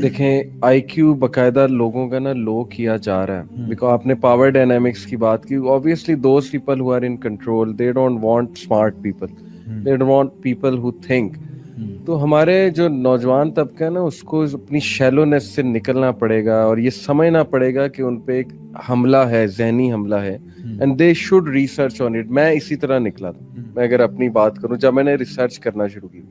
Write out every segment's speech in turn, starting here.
دیکھیں آئی کیو باقاعدہ لوگوں کا نا لو کیا جا رہا ہے. بیکاز آپ نے پاور ڈائنامکس کی بات کی. obviously those people who are in control, they don't want smart people, they don't want people who think. تو ہمارے جو نوجوان طبقہ ہے نا اس کو اپنی شیلونیس سے نکلنا پڑے گا اور یہ سمجھنا پڑے گا کہ ان پہ ایک حملہ ہے, ذہنی حملہ ہے, and they should research on it. میں اسی طرح نکلا تھا. میں اگر اپنی بات کروں, جب میں نے ریسرچ کرنا شروع کی,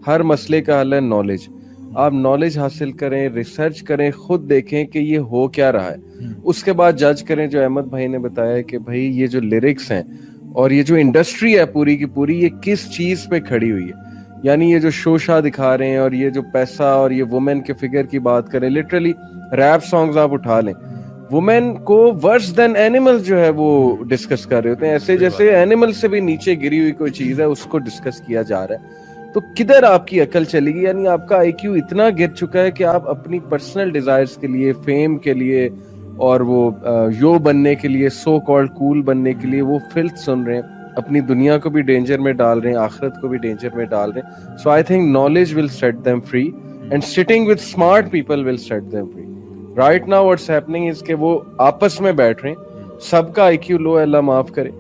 ہر مسئلے کا حل ہے نالج. آپ نالج حاصل کریں, ریسرچ کریں, خود دیکھیں کہ یہ ہو کیا رہا ہے, اس کے بعد جج کریں. جو احمد بھائی نے بتایا کہ بھائی یہ جو لیرکس ہیں اور یہ جو انڈسٹری ہے پوری کی پوری, یہ کس چیز پہ کھڑی ہوئی ہے. یعنی یہ جو شوشا دکھا رہے ہیں اور یہ جو پیسہ اور یہ وومن کے فگر کی بات کریں, لٹرلی ریپ سانگز آپ اٹھا لیں, وومن کو ورس دین اینیمل جو ہے وہ ڈسکس کر رہے ہوتے ہیں, ایسے جیسے اینیمل سے بھی نیچے گری ہوئی کوئی چیز ہے اس کو ڈسکس کیا جا رہا ہے. تو کدھر آپ کی عقل چلے گی؟ یعنی آپ کا آئی کیو اتنا گر چکا ہے کہ آپ اپنی پرسنل ڈیزائرز کے لیے, فیم کے لیے اور وہ یو بننے کے لیے, سو کالڈ کول بننے کے لیے وہ فلتھ سن رہے ہیں, اپنی دنیا کو بھی ڈینجر میں ڈال رہے ہیں, آخرت کو بھی ڈینجر میں ڈال رہے ہیں. So I think knowledge will set them free and sitting with smart people will set them free. Right now what's happening is کہ وہ آپس میں بیٹھ رہے ہیں, سب کا آئی کیو لو ہے, اللہ معاف کرے,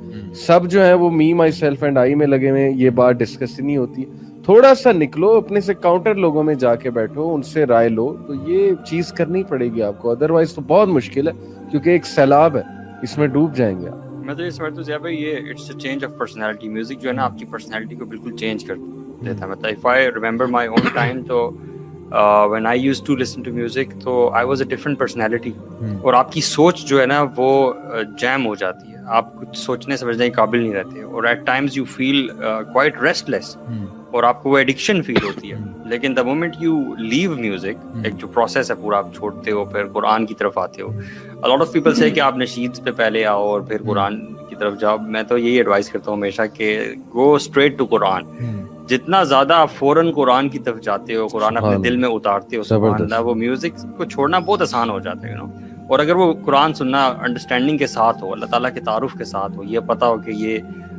سب جو ہے وہ می مائی سیلف اینڈ آئی میں لگے ہوئے ہیں, یہ بات ڈسکس ہی نہیں ہوتی. تھوڑا سا نکلو, اپنے سے کاؤنٹر لوگوں میں جا کے بیٹھو, ان سے رائے لو, تو یہ چیز کرنی پڑے گی آپ کو. ادروائز تو بہت مشکل ہے کیونکہ ایک سیلاب ہے, اس میں ڈوب جائیں گے آپ. میں تو یہ سمجھتا ہوں زیادہ یہ it's a change of personality. Music جو ہے نا آپ کی پرسنالٹی کو بالکل چینج کر دیتا ہے. مطلب if I remember my own time, تو when I used to listen to music تو I was a different personality, اور آپ کی سوچ جو ہے نا وہ جیم ہو جاتی ہے, آپ کچھ سوچنے سمجھنے کے قابل نہیں رہتے, اور at times you feel quite restless, اور آپ کو وہ ایڈکشن فیل ہوتی ہے. لیکن the moment you leave music, ایک جو پروسیس ہے پورا آپ چھوڑتے ہو, پھر قرآن کی طرف آتے ہو. a lot of people say کہ آپ نشیدز پہ پہلے آؤ اور پھر قرآن کی طرف جاؤ. میں تو یہی ایڈوائز کرتا ہوں ہمیشہ کہ گو اسٹریٹ ٹو قرآن. جتنا زیادہ آپ فوراً قرآن کی طرف جاتے ہو, قرآن اپنے دل میں اتارتے ہو, سبحان اللہ, وہ میوزک کو چھوڑنا بہت آسان ہو جاتا ہے. اور اگر وہ قرآن سننا انڈرسٹینڈنگ کے ساتھ ہو, اللہ تعالیٰ کے تعارف کے ساتھ ہو, یہ پتہ ہو کہ یہ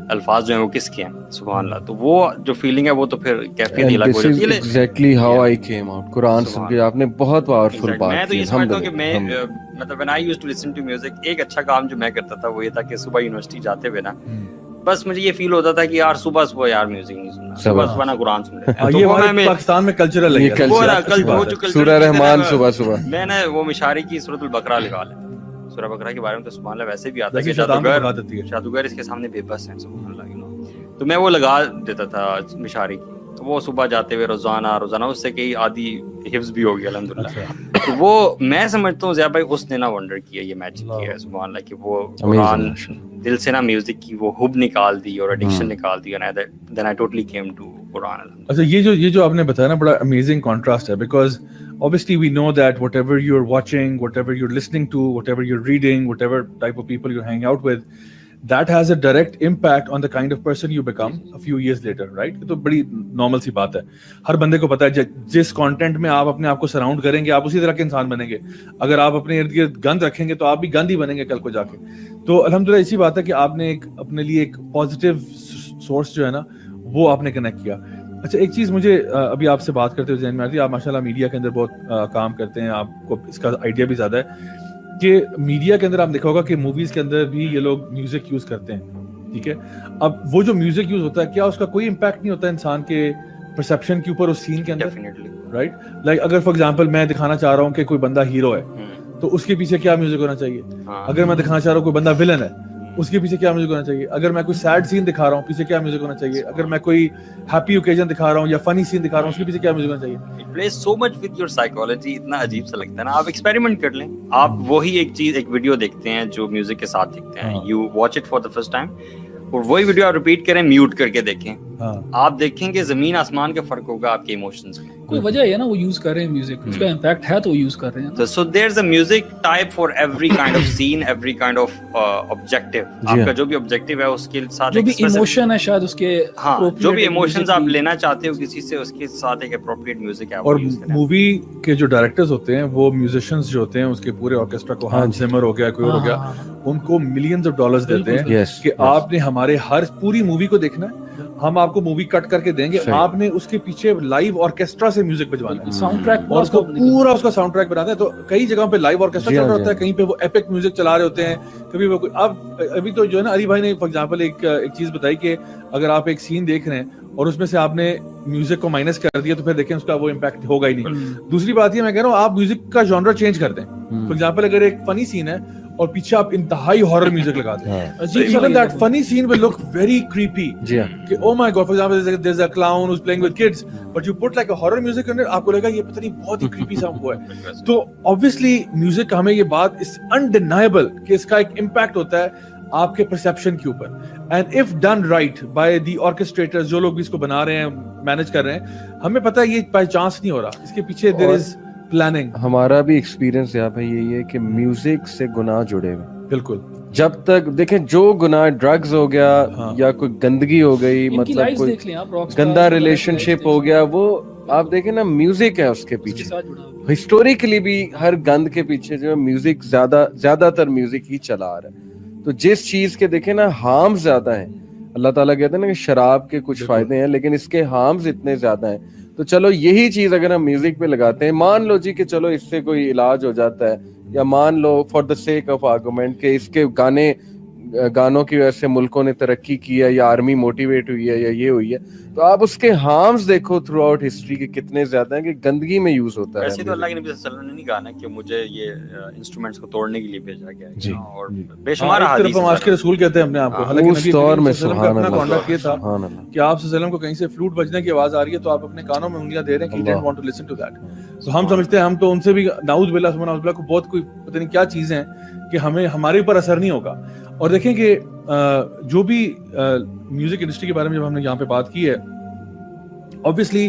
الفاظ جو ہیں وہ کس کے ہیں, سبحان اللہ, تو وہ جو فیلنگ ہے وہ تو پھر کیفیت ہی الگ ہو جاتی ہے. Exactly how I came out. Quran سن کے آپ نے بہت پاورفل بات کی. میں تو یہ سمجھتا ہوں کہ میں مطلب when I used to listen to music, ایک اچھا کام جو میں کرتا تھا وہ یہ تھا کہ صبح یونیورسٹی جاتے ہوئے نا بس مجھے یہ فیل ہوتا تھا کہ یار صبح صبح یار میوزک نہیں سننا, صبح صبح نا قرآن سن لیتے ہیں. یہ ہمارے پاکستان میں کلچرل ہے, سورہ رحمان صبح صبح. میں نے وہ مشاری کی سورۃ البقرہ لگا لیتا. سورہ بقرہ کے بارے میں تو سبحان اللہ ویسے بھی آتا ہے کہ جادوگر اس کے سامنے بے بس ہیں, سبحان اللہ, تو میں وہ لگا دیتا تھا مشاری کی. تو وہ صبح جاتے ہوئے روزانہ اس سے کئی آدھی حفظ بھی ہو گیا الحمدللہ. تو وہ میں سمجھتا ہوں زیادہ بھائی اس نے نا ونڈر کیا, یہ میجک کیا ہے سبحان اللہ, کہ وہ قرآن دل سے نا میوزک کی وہ حب نکال دی اور ایڈکشن نکال دی, and then I totally came to قرآن. اچھا یہ جو آپ نے بتایا نا بڑا امیزنگ کانٹراسٹ ہے, because obviously we know that whatever you're watching, whatever you're listening to, whatever you're reading, whatever type of people you hang out with, that has a direct impact on the kind of person you become a few years later, right? تو بڑی normal سی بات ہے, ہر بندے کو پتا ہے جس content میں آپ اپنے آپ کو سراؤنڈ کریں گے آپ اسی طرح کے انسان بنیں گے. اگر آپ اپنے ارد گرد گند رکھیں گے تو آپ بھی گند ہی بنیں گے کل کو جا کے. تو الحمدللہ اسی بات ہے کہ آپ نے ایک اپنے لیے ایک پازیٹیو سورس جو ہے نا وہ آپ نے کنیکٹ کیا. اچھا ایک چیز مجھے ابھی آپ سے بات کرتے ہوئے ذہن میں آتی ہے, آپ ماشاء اللہ میڈیا کے اندر بہت کام کرتے ہیں, آپ کو اس کا آئیڈیا بھی زیادہ ہے کہ میڈیا کے اندر آپ دیکھا ہوگا کہ موویز کے اندر بھی یہ لوگ میوزک یوز کرتے ہیں, ٹھیک ہے. اب وہ جو میوزک یوز ہوتا ہے کیا اس کا کوئی امپیکٹ نہیں ہوتا انسان کے پرسیپشن کے اوپر اس سین کے اندر, رائٹ؟ لائک اگر فار ایگزامپل میں دکھانا چاہ رہا ہوں کہ کوئی بندہ ہیرو ہے تو اس کے پیچھے کیا میوزک ہونا چاہیے. اگر میں دکھانا چاہ رہا ہوں کوئی بندہ ولن ہے اس کے پیچھے کیا میوزک ہونا چاہیے. اگر میں کوئی سیڈ سین دکھا رہا ہوں پیچھے کیا میوزک ہونا چاہیے. اگر میں کوئی ہیپی اوکیزن دکھا رہا ہوں یا فنی سین دکھا رہا ہوں اس کے پیچھے کیا میوزک ہونا چاہیے. It plays so much with your psychology. اتنا عجیب سا لگتا ہے نا, آپ ایکسپیریمنٹ کر لیں. آپ وہی ایک چیز ایک ویڈیو دیکھتے ہیں جو میوزک کے ساتھ دیکھتے ہیں, you watch it for the first time, اور وہی ویڈیو آپ ریپیٹ کریں میوٹ کر کے دیکھیں, آپ دیکھیں کہ زمین آسمان کا فرق ہوگا آپ کے ایموشنز میں. کوئی وجہ ہے نا وہ یوز کر رہے ہیں میوزک, اس کا امپیکٹ ہے تو وہ یوز کر رہے ہیں. So there's a music type for every kind of scene, every kind of objective. آپ کا جو بھی objective ہے اس کے ساتھ جو بھی ایموشن ہے شاید اس کے, ہاں جو بھی ایموشنز آپ لینا چاہتے ہو کسی سے اس کے ساتھ ایک اپروپریٹ میوزک ہے. اور مووی کے جو ڈائریکٹرز ہوتے ہیں وہ میوزیشینز جو ہوتے ہیں اس کے پورے آرکیسٹرا کو, ہانس زمر ہو گیا کوئی ہو گیا, ان کو ملینز آف ڈالرز دیتے ہیں کہ آپ نے ہمارے ہر پوری مووی کو دیکھنا ہے, ہم آپ کو مووی کٹ کر کے دیں گے, آپ نے اس کے پیچھے لائیو آرکیسٹرا سے میوزک بجوانا ہے, ساؤنڈ ٹریک اور اس کو پورا اس کا ساؤنڈ ٹریک بناتے ہیں. تو کئی جگہوں پہ لائیو آرکیسٹرا چل رہا ہوتا ہے, کہیں پہ وہ ایپک میوزک چلا رہے ہوتے ہیں, کبھی وہ اب ابھی تو جو ہے نا علی بھائی نے فار ایگزامپل ایک چیز بتائی کہ اگر آپ ایک سین دیکھ رہے ہیں اور اس میں سے آپ نے میوزک کو مائنس کر دیا تو پھر دیکھیں اس کا وہ امپیکٹ ہوگا ہی نہیں. دوسری بات یہ میں کہہ رہا ہوں, آپ میوزک کا جانرا چینج کر دیں. فار ایگزامپل اگر ایک فنی سین ہے اور پیچھے آپ انتہائی ہارر میوزک لگا دیں, even that funny scene will look very creepy. کہ oh my god, for example there's a clown who's playing with kids, but you put like a horror music in it, آپ کو لگا یہ پتہ نہیں بہت ہی creepy سا ہوا ہے. تو obviously میوزک کا ہمیں یہ بات is undeniable کہ اس کا ایک امپیکٹ ہوتا ہے آپ کے پرسیپشن کے اوپر. And if done right by the orchestrators, جو لوگ بھی اس کو بنا رہے ہیں, مینج کر رہے ہیں, ہمیں پتہ ہے یہ بائی چانس نہیں ہو رہا, اس کے پیچھے دیر از پلاننگ. ہمارا بھی ایکسپیرینس یہاں پہ یہی ہے کہ میوزک سے گناہ جڑے ہوئے. بالکل, جب تک دیکھیں جو گناہ ڈرگز ہو گیا یا کوئی گندگی ہو گئی, مطلب کوئی گندا ریلیشن شپ ہو گیا, وہ آپ دیکھیں نا میوزک ہے اس کے پیچھے. ہسٹوریکلی بھی ہر گند کے پیچھے جو ہے میوزک زیادہ تر میوزک ہی چلا آ رہا ہے. تو جس چیز کے دیکھیں نا ہارم زیادہ ہیں, اللہ تعالیٰ کہتے ہیں نا کہ شراب کے کچھ فائدے ہیں لیکن اس کے ہارمز اتنے زیادہ ہیں, تو چلو یہی چیز اگر ہم میوزک پہ لگاتے ہیں, مان لو جی کہ چلو اس سے کوئی علاج ہو جاتا ہے, یا مان لو for the sake of argument کہ اس کے گانوں کی وجہ سے ملکوں نے ترقی کی ہے, یا آرمی موٹیویٹ ہوئی ہے, یا یہ ہوئی ہے, تو آپ اس کے ہارمز دیکھو تھرو آؤٹ ہسٹری کے کتنے زیادہ ہیں کہ گندگی میں یوز ہوتا ہے. ویسے تو اللہ کے نبی صلی اللہ علیہ وسلم نے نہیں کہا نا کہ مجھے یہ انسٹرومنٹس کو توڑنے کے لیے بھیجا گیا ہے, اور بے شمار احادیث ہیں. عاشق رسول کہتے ہیں اپنے آپ کو, حالانکہ اس دور میں سبحان اللہ اللہ یہ تھا کہ آپ صلی اللہ علیہ وسلم کو کہیں سے فلوٹ بجنے کی آواز آ رہی ہے تو آپ اپنے کانوں میں انگلیاں دے رہے ہیں کہ you don't want to listen to that. تو ہم سمجھتے ہیں ہم تو ان سے بھی نعوذ باللہ سبحان اللہ کو بہت کوئی پتہ نہیں کیا چیزیں ہیں کہ ہمیں ہمارے اوپر اثر نہیں ہوگا. اور دیکھیں کہ جو بھی میوزک انڈسٹری کے بارے میں جب ہم نے یہاں پہ بات کی ہے, obviously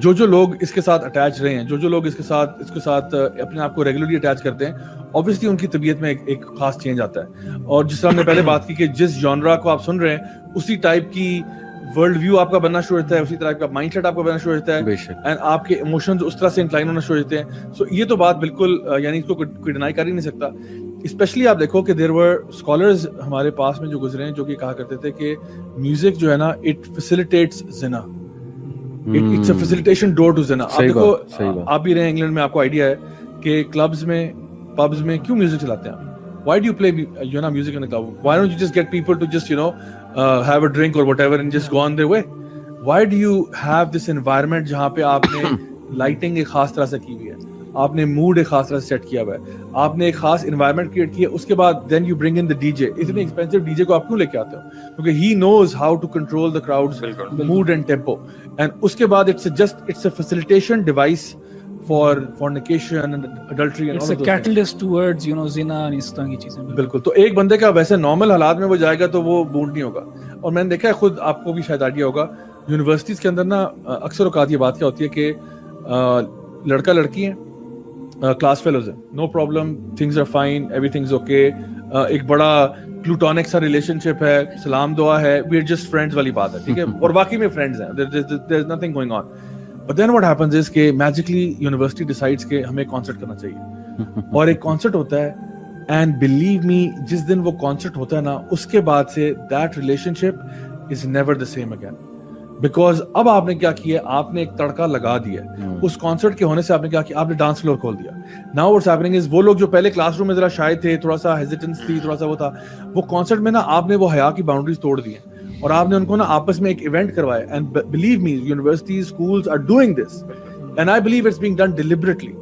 جو لوگ اس کے ساتھ اٹیچ رہے ہیں, جو لوگ اس کے ساتھ اپنے آپ کو ریگولرلی اٹیچ کرتے ہیں, obviously ان کی طبیعت میں ایک خاص چینج آتا ہے. اور جس طرح ہم نے پہلے بات کی کہ جس جانرا کو آپ سن رہے ہیں اسی ٹائپ کی ورلڈ ویو آپ کا بننا شروع ہوتا ہے, اسی طرح کا مائنڈ سیٹ آپ کا بننا شروع ہوتا ہے, اینڈ آپ کے ایموشنز اس طرح سے انکلائن ہونا شروع ہوتے ہیں. سو یہ تو بات بالکل یعنی اس کو کوئی ڈینائی کر ہی نہیں سکتا. اسپیشلی آپ دیکھو کہ دیر ور اسکالرز ہمارے پاس میں جو گزرے ہیں جو کہ کہا کرتے تھے کہ میوزک جو ہے نا اٹ فیسیلیٹیٹس زنا, it's a facilitation door to زنا. آپ دیکھو آپ بھی رہے انگلینڈ میں, آپ کو آئیڈیا ہے کہ کلبز میں پبز میں کیوں میوزک چلاتے ہیں. Why do you play music in the club? Why don't you just get people to just have a drink or whatever and just go on their way? Why do you have this environment جہاں پہ آپ نے lighting ایک خاص طرح سے کی ہوئی ہے, آپ نے موڈ ایک خاص طرح سے سیٹ کیا ہوا ہے, آپ نے ایک خاص انوائرمنٹ کریٹ کیا, اس کے بعد then you bring in the DJ. اتنے ایکسپینسو ڈی جے کو آپ کیوں لے کے آتے ہو؟ کیونکہ he knows how to control the crowd's mood and tempo. And اس کے بعد it's a facilitation device for fornication and adultery and it's a catalyst towards zina and اس طرح کی چیزیں. بالکل. تو ایک بندے کا ویسے نارمل حالات میں وہ جائے گا تو وہ بونڈ نہیں ہوگا. اور میں نے دیکھا ہے خود, آپ کو بھی شاید آئیڈیا ہوگا, یونیورسٹیز کے اندر نا اکثر اوقات یہ بات کیا ہوتی ہے کہ لڑکا لڑکی ہیں, کلاس فیلوز ہیں, no problem, things are fine, every things okay, ایک بڑا پلوٹونک سا ریلیشن شپ ہے, سلام دعا ہے, وی آر جسٹ فرینڈز والی بات ہے, ٹھیک ہے, اور واقعی میں فرینڈز ہیں, there is nothing going on. But then what happens is کہ magically university decides کہ ہمیں concert کرنا چاہیے, اور ایک concert ہوتا ہے, and believe me جس دن وہ concert ہوتا ہے نا اس کے بعد سے that relationship is never the same again. Because اب آپ نے کیا کیا, آپ نے ایک تڑکا لگا دیا اس concert کے ہونے سے. آپ نے کیا کیا, آپ نے ڈانس فلور کھول دیا. Now what's happening is وہ لوگ جو پہلے کلاس روم میں ذرا شائع تھے, تھوڑا سا hesitance تھی, تھوڑا سا وہ تھا, وہ concert میں نا آپ نے وہ حیا کی باؤنڈریز توڑ دی ہیں اور آپ نے ان کو نا آپس میں ایک ایونٹ کروایا. And believe me universities schools are doing this, and I believe it's being done deliberately.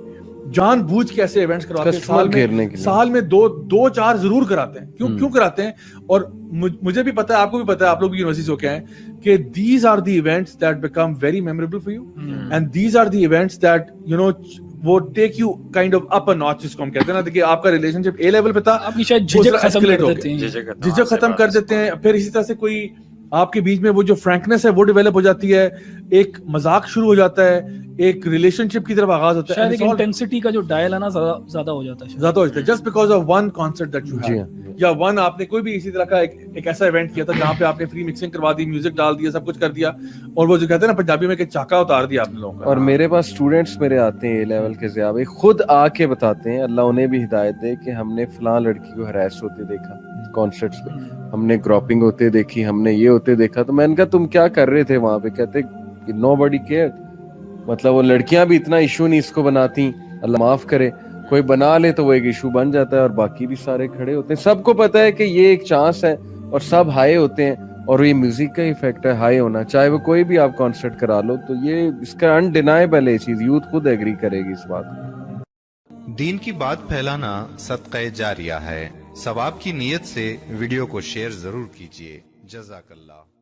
جان بوجھ کے ایسے ایونٹس کرواتے ہیں, سال میں دو چار ضرور کراتے ہیں. کیوں کراتے ہیں؟ اور مجھے بھی پتا ہے, آپ کو بھی پتا ہے, آپ لوگ بھی یونیورسٹی سے ہو کے آئے ہیں کہ these are the events that become very memorable for you, and these are the events that وہ take you kind of up ا ناچ, جس کو ہم کہتے ہیں نا کہ آپ کا ریلیشن شپ اے لیول پہ تھا, آپ کی شاید جھجک ختم کر دیتے ہیں. پھر اسی طرح سے کوئی آپ کے بیچ میں وہ جو فرینکنس ہے وہ ڈیولپ ہو جاتی ہے, ایک مذاق شروع ہو جاتا ہے, ایک ریلیشن شپ کی طرف آغاز ہوتا ہے. شاید ایک انٹینسٹی کا جو ڈائل ہے نا زیادہ ہو جاتا ہے just because of one concert that you have, یا ون آپ نے کوئی بھی اسی طرح کا ایک ایسا ایونٹ کیا تھا جہاں پہ آپ نے فری مکسنگ کروا دی, میوزک ڈال دیا, سب کچھ کر دیا, اور وہ جو کہتے ہیں نا پنجابی میں کہ چاکا اتار دیا آپ نے لوگوں کا. اور میرے پاس اسٹوڈینٹس میرے آتے ہیں اے لیول کے ضیاء بھائی, خود آ کے بتاتے ہیں, اللہ انہیں بھی ہدایت دے, کہ ہم نے فلاں لڑکی کو ہراس ہوتے دیکھا کانسرٹس پہ. ہم نے کراپنگ ہوتے دیکھی, ہم نے یہ ہوتے دیکھا. تو میں نے کہا تم کیا کر رہے تھے وہاں پہ؟ کہتے نو بڈی کیئر. مطلب وہ لڑکیاں بھی اتنا ایشو نہیں اس کو بناتی, اللہ معاف کرے, کوئی بنا لے تو وہ ایک ایشو بن جاتا ہے, اور باقی بھی سارے کھڑے ہوتے ہیں. سب کو پتا ہے کہ یہ ایک چانس ہے, اور سب ہائے ہوتے ہیں, اور یہ میوزک کا ایفیکٹ ہے ہائی ہونا, چاہے وہ کوئی بھی آپ کانسرٹ کرا لو. تو یہ اس کا انڈینائبل ہے چیز, یوتھ خود ایگری کرے گی اس بات کو. دین کی بات پھیلانا صدقہ جاریہ ہے. ثواب کی نیت سے ویڈیو کو شیئر ضرور کیجیے. جزاک اللہ.